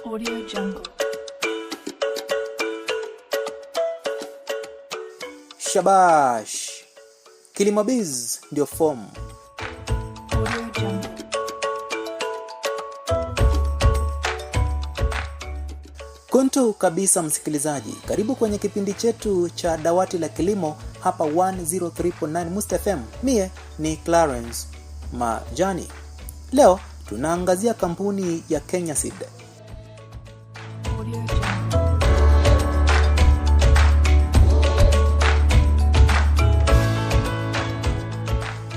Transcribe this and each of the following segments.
Audio Jungle. Shabash. Kilimo Biz ndio form. Audio Jungle. Kuntu kabisa msikilizaji, karibu kwenye kipindi chetu cha dawati la kilimo hapa 103.9 Must FM. Mie ni Clarence Majani. Leo tunaangazia kampuni ya Kenya Seed. Audio Jungle.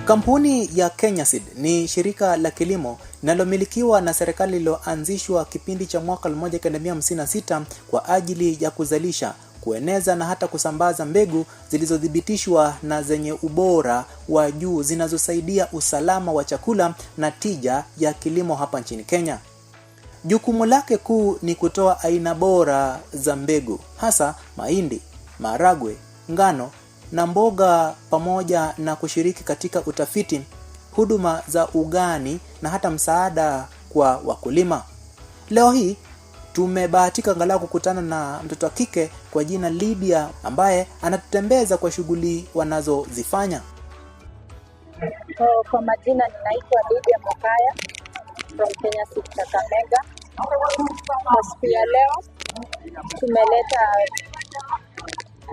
Kampuni ya Kenya Seed ni shirika la kilimo linalomilikiwa na serikali lililoanzishwa kipindi cha mwaka 1956 kwa ajili ya kuzalisha, kueneza na hata kusambaza mbegu zilizodhibitishwa na zenye ubora wa juu zinazosaidia usalama wa chakula na tija ya kilimo hapa nchini Kenya. Jukumu lake kuu ni kutoa aina bora za mbegu, hasa mahindi, maharagwe, ngano na mboga, pamoja na kushiriki katika utafiti, huduma za ugani na hata msaada kwa wakulima. Leo hii tumebahatika angalau kukutana na mtoto wa kike kwa jina Lydia ambaye anatutembeza kwa shughuli wanazozifanya. Kwa majina ninaitwa Lydia Mokaya from Kenya Seed Kakamega. Kwa siku ya leo tumeleta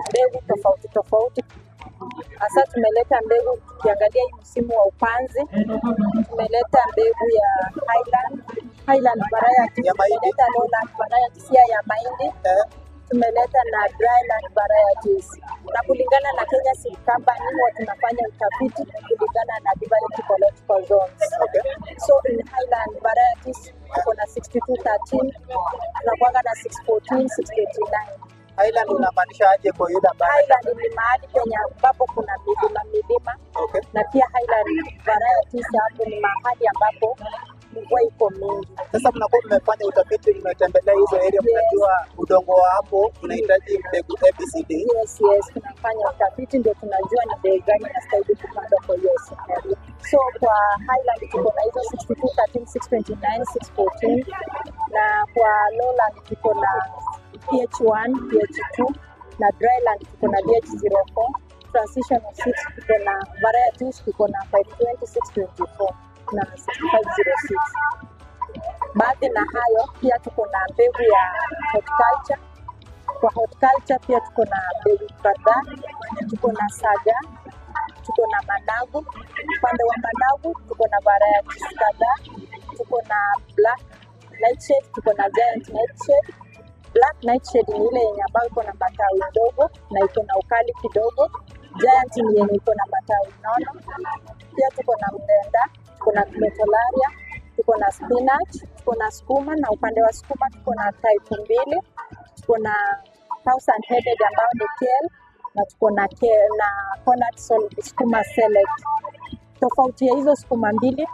mbegu tofauti. Hasa tumeleta mbegu, tukiangalia hii msimu wa upanzi, tumeleta mbegu ya Highland variety, tumeleta Lowland varieties ya mahindi, tumeleta na Dryland varieties. Na kulingana na Kenya Seed Company huwa tunafanya utafiti kulingana na different ecological zones. So in Highland varieties tuko na 6213, tunakuwa na 614, 689. Highland unamaanisha aje kwa yule ambaye? Highland ni mahali penye ambapo kuna milima. Okay. Na pia Highland varieties hapo ni mahali ambapo mvua iko mingi. Sasa mnakuwa mmefanya utafiti, mmetembelea hizo area, mnajua udongo wa hapo unahitaji mbegu ABCD. Yes, tunafanya utafiti ndio tunajua ni mbegu gani inastahili kupandwa kwa hiyo area. So kwa Highland tuko na hizo 6213, 629, 614, na kwa Lowland tuko na PH1, PH2, na Dryland tuko na DH04, Transition of 6 tuko na varieties tuko na 520, 624 na 6506. Baadhi na hayo pia tuko na mbegu ya horticulture. Kwa horticulture pia tuko na mbegu kadhaa, tuko na saga, tuko na managu. Upande wa managu tuko na varieties kadhaa, tuko na black nightshade, tuko na giant nightshade. Black nightshade ni ile yenye ambayo iko na matawi ndogo na iko na ukali kidogo. Giant ni yenye iko na matawi nono. Pia tuko na mlenda, tuko na metolaria, tuko na spinach, tuko na sukuma, na upande wa sukuma tuko na type 2, tuko na thousand headed ambayo ni kale, na tuko na kale na Connaught sukuma select. Tofauti ya hizo sukuma mbili,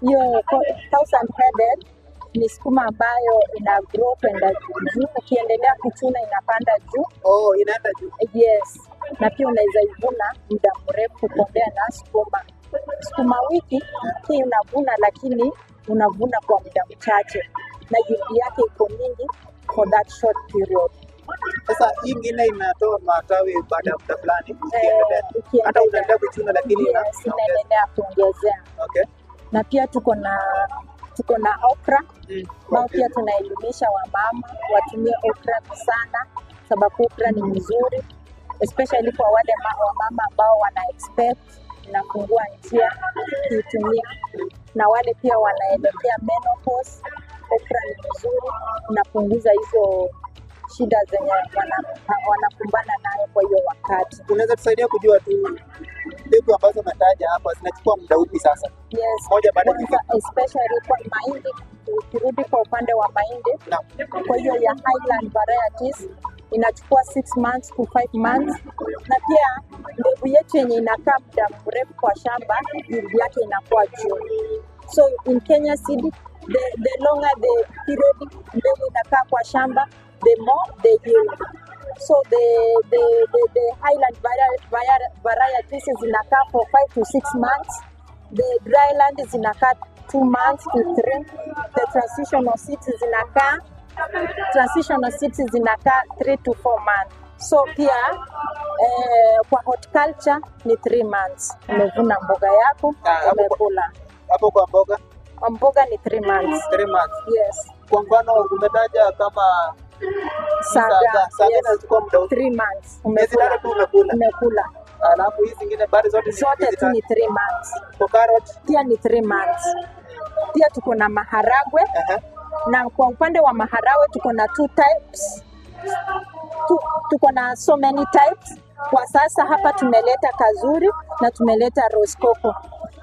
hiyo thousand headed ni sukuma ambayo ina grow kwenda juu, ukiendelea kuchuna inapanda juu. Oh, inaenda juu. Yes. Na pia unaweza ivuna muda mrefu kuombea na sukuma wiki hii unavuna, lakini unavuna kwa muda mchache na yield yake iko mingi for that short period. Sasa hii ingine inatoa matawi baada ya muda fulani, ukiendelea hata unaendelea kuchuna, lakini inaendelea kuongezea. Okay. Na pia tuko na okra. Bao pia tunaelimisha wamama watumie okra sana, sababu okra ni mzuri, especially kwa wale wamama ambao wana expect inafungua njia kuitumia, na wale pia wanaelekea menopause. Okra ni mzuri, inapunguza hizo shida zenye wanakumbana nayo kwa hiyo wakati. Unaweza tusaidia kujua tu mbegu ambazo umetaja hapa zinachukua muda upi sasa? Yes. Moja baada ya especially kwa mahindi, ukirudi kwa upande wa mahindi, kwa hiyo ya Highland varieties inachukua 6 months to 5 months. Na pia mbegu yetu yenye inakaa muda mrefu kwa shamba, yield yake inakuwa juu. So in Kenya Seed, the longer the period mbegu inakaa kwa shamba, the more the yield. So the Highland varieties zinakaa for 5 to 6 months. The Dryland zinakaa 2 months to 3. The transitional seeds zinakaa transitional seeds zinakaa 3 to 4 months. So pia kwa horticulture ni 3 months. Umevuna mboga yako, umekula. Hapo kwa mboga? Kwa mboga ni 3 months. 3 months. Yes. Kwa mfano umetaja kama Saga inachukua muda 3 months. miezi 3 tu umekula. Umekula. Alafu hizi zingine bado zote tu ni 3 months. Kwa carrot pia ni 3 months. Pia tuko na maharagwe. Na kwa upande wa maharagwe tuko na 2 types. Tuko na so many types. Kwa sasa hapa tumeleta Kazuri na tumeleta Rosecoco.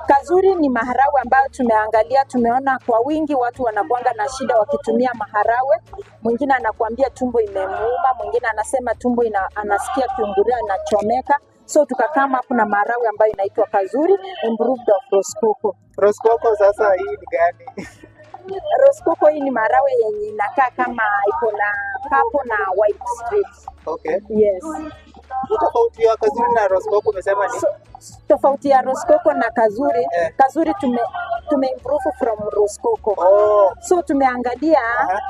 Kazuri ni maharagwe ambayo tumeangalia, tumeona kwa wingi watu wanakuanga na shida wakitumia maharagwe. Mwingine anakuambia tumbo imemuuma, mwingine anasema tumbo anasikia kiungulia inachomeka. So tukakama kuna maharagwe ambayo inaitwa Kazuri improved of Rosecoco. Rosecoco sasa hii ni gani? Rosecoco hii ni maharagwe yenye inakaa kama iko na purple na white strips. Okay. Yes. Tofauti ya Kazuri na Rosecoco umesema ni? Tofauti ya Rosecoco na Kazuri, Kazuri tume improve from Rosecoco. So tumeangalia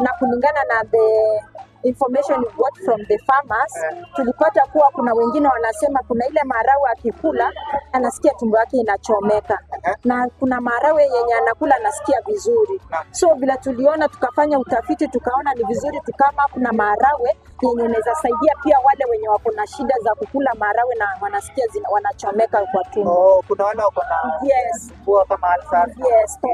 na kulingana na the information we got from the farmers, tulipata kuwa kuna wengine wanasema kuna ile maharagwe akikula anasikia tumbo yake inachomeka, na kuna maharagwe yenye anakula anasikia vizuri. So bila tuliona tukafanya utafiti tukaona ni vizuri tukama kuna maharagwe yenye inaweza saidia pia wale wenye wako na shida za kukula maharagwe na wanasikia wanachomeka kwa tumbo. Kuna wale wako na kwa kama ulcer.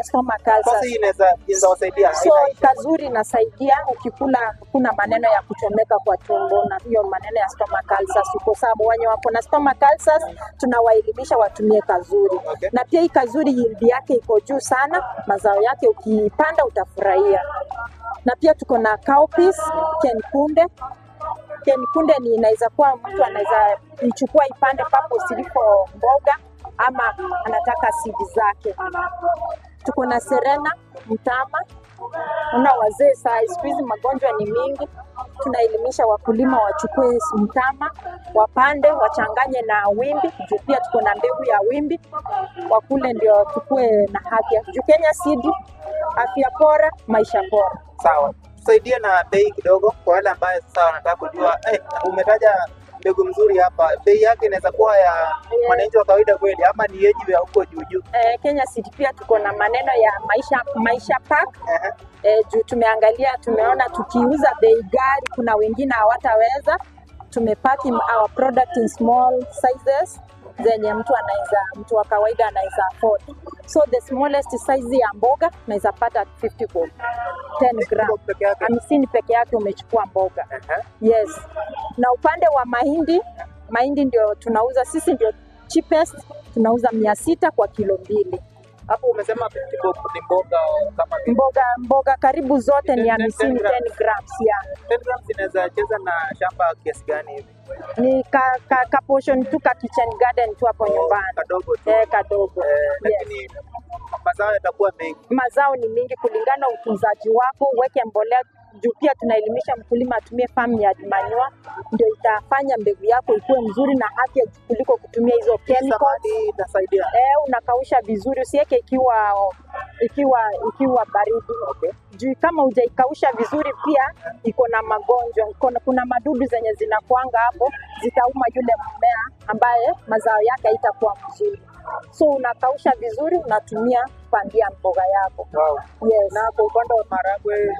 Stomach ulcer. Sasa hii inaweza wasaidia. So Kazuri inasaidia ukikula kuna maneno ya kuchomeka kwa tumbo na hiyo maneno ya stomach ulcers. Kwa sababu wenye wako na stomach ulcers tunawaelimisha watumie Kazuri. Na pia hii Kazuri yield yake iko juu sana, mazao yake ukipanda utafurahia. Na pia tuko na cowpeas, kenkunde. Kenkunde ni inaweza kuwa mtu anaweza ichukua ipande papo silipo mboga ama anataka seed zake. Tuko na serena, mtama. Una wazee saa siku hizi magonjwa ni mingi. Tunaelimisha wakulima wachukue mtama, wapande, wachanganye na wimbi. Juu pia tuko na mbegu ya wimbi. Wakule ndio tukue na afya. Juu Kenya Seed, afya bora, maisha bora. Sawa. Tusaidie na bei kidogo kwa wale ambao sasa wanataka kujua umetaja mbegu mzuri hapa, bei yake inaweza kuwa ya mwananchi wa kawaida kweli ama ni yeji ya huko juu? Kenya Seed pia tuko na maneno ya maisha pack. Juu tumeangalia, tumeona tukiuza bei gari kuna wengine hawataweza. Tumepaki our product in small sizes zenye mtu wa kawaida anaweza afford. So the smallest size ya mboga unaweza pata 50 bob, 10 gram. 50 peke yake umechukua mboga. Yes. Na upande wa mahindi ndio tunauza sisi, ndio cheapest, tunauza 600 kwa kilo 2. Hapo umesema 50 bob ni mboga kama mboga karibu zote ni 10 grams ya. 10 grams inaweza cheza na shamba kiasi gani hivi? Ni ka portion tu ka kitchen garden tu hapo nyumbani. Kadogo tu. Kadogo. Lakini mazao yatakuwa mengi. Mazao ni mingi kulingana utunzaji wako, uweke mbolea. Juu pia tunaelimisha mkulima atumie farm yard manure, ndio itafanya mbegu yako ikuwe mzuri na afya kuliko kutumia hizo chemicals. Itasaidia. Unakausha vizuri, usiweke ikiwa baridi. Juu kama hujaikausha vizuri pia iko na magonjwa, kuna madudu zenye zinakuanga hapo zitauma yule mmea ambaye mazao yake haitakuwa mzuri. So unakausha vizuri, unatumia kupandia mboga yako. Wow. Yes. Na kwa upande wa maharagwe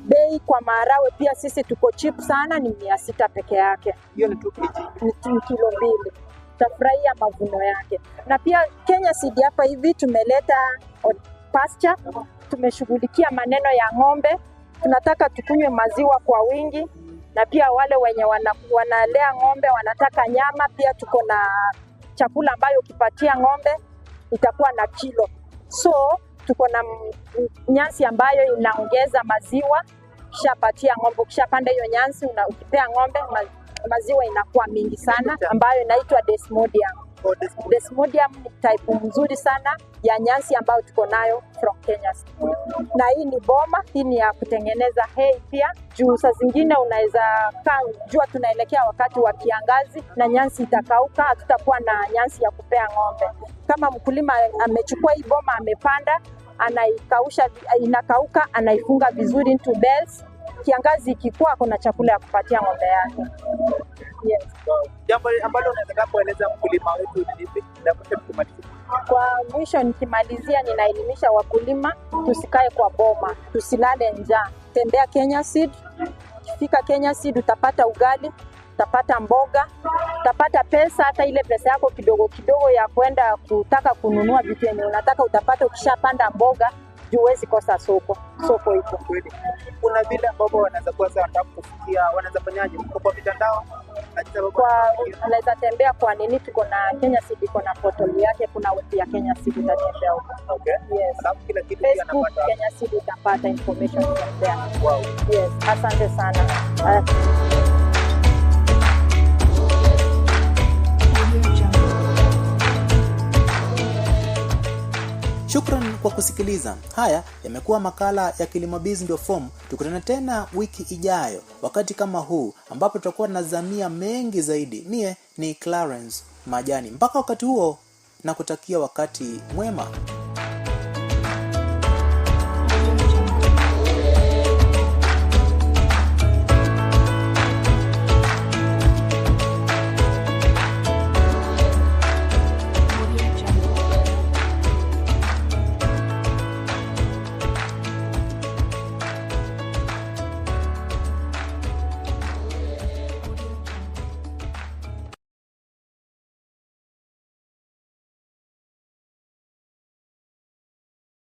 bei kwa maharagwe pia sisi tuko cheap sana, ni 600 peke yake. Hiyo ni 2 kg. Ni kilo 2. Utafurahia mavuno yake. Na pia Kenya Seed hapa hivi tumeleta pasture, tumeshughulikia maneno ya ng'ombe. Tunataka tukunywe maziwa kwa wingi, na pia wale wenye wanalea ng'ombe wanataka nyama, pia tuko na chakula ambayo ukipatia ng'ombe itakuwa na kilo. So tuko na nyasi ambayo inaongeza maziwa. Kishapatia ng'ombe, ukishapanda hiyo nyasi ukipea ng'ombe maziwa inakuwa mingi sana, ambayo inaitwa Desmodium. Desmodium ni type mzuri sana ya nyasi ambayo tuko nayo from Kenya. Na hii ni boma, hii ni ya kutengeneza hay pia. Juu saa zingine unaweza jua tunaelekea wakati wa kiangazi na nyasi itakauka, hatutakuwa na nyasi ya kupea ng'ombe. Kama mkulima amechukua hii boma amepanda, anaikausha, inakauka, anaifunga vizuri into bales. Kiangazi ikikuwa kuna chakula ya kupatia ng'ombe yake. Yes. Jambo ambalo unataka kueleza mkulima wetu ni lipi? Kwa mwisho nikimalizia, ninaelimisha wakulima tusikae kwa boma, tusilale njaa. Tembea Kenya Seed. Ukifika Kenya Seed utapata ugali, utapata mboga, utapata pesa, hata ile pesa yako kidogo kidogo ya kwenda kutaka kununua vitu yenye unataka utapata ukishapanda mboga, juu huwezi kosa soko. Soko iko. Kuna vile ambavyo wanaweza kuwa sasa wanataka kufikia, wanaweza fanyaje? Kwa mitandao? Kwa unaweza tembea kwa nini, tuko na Kenya Seed, iko na portal yake, kuna web ya Kenya Seed utatembea huko. Okay. Yes. Alafu kila kitu pia anapata Kenya Seed utapata information from there. Wow. Yes, asante sana. Audio Jungle. Shukran kwa kusikiliza. Haya yamekuwa makala ya Kilimo Biz ndio form. Tukutane tena wiki ijayo wakati kama huu ambapo tutakuwa tunazamia mengi zaidi. Mie ni Clarence Majani. Mpaka wakati huo nakutakia wakati mwema.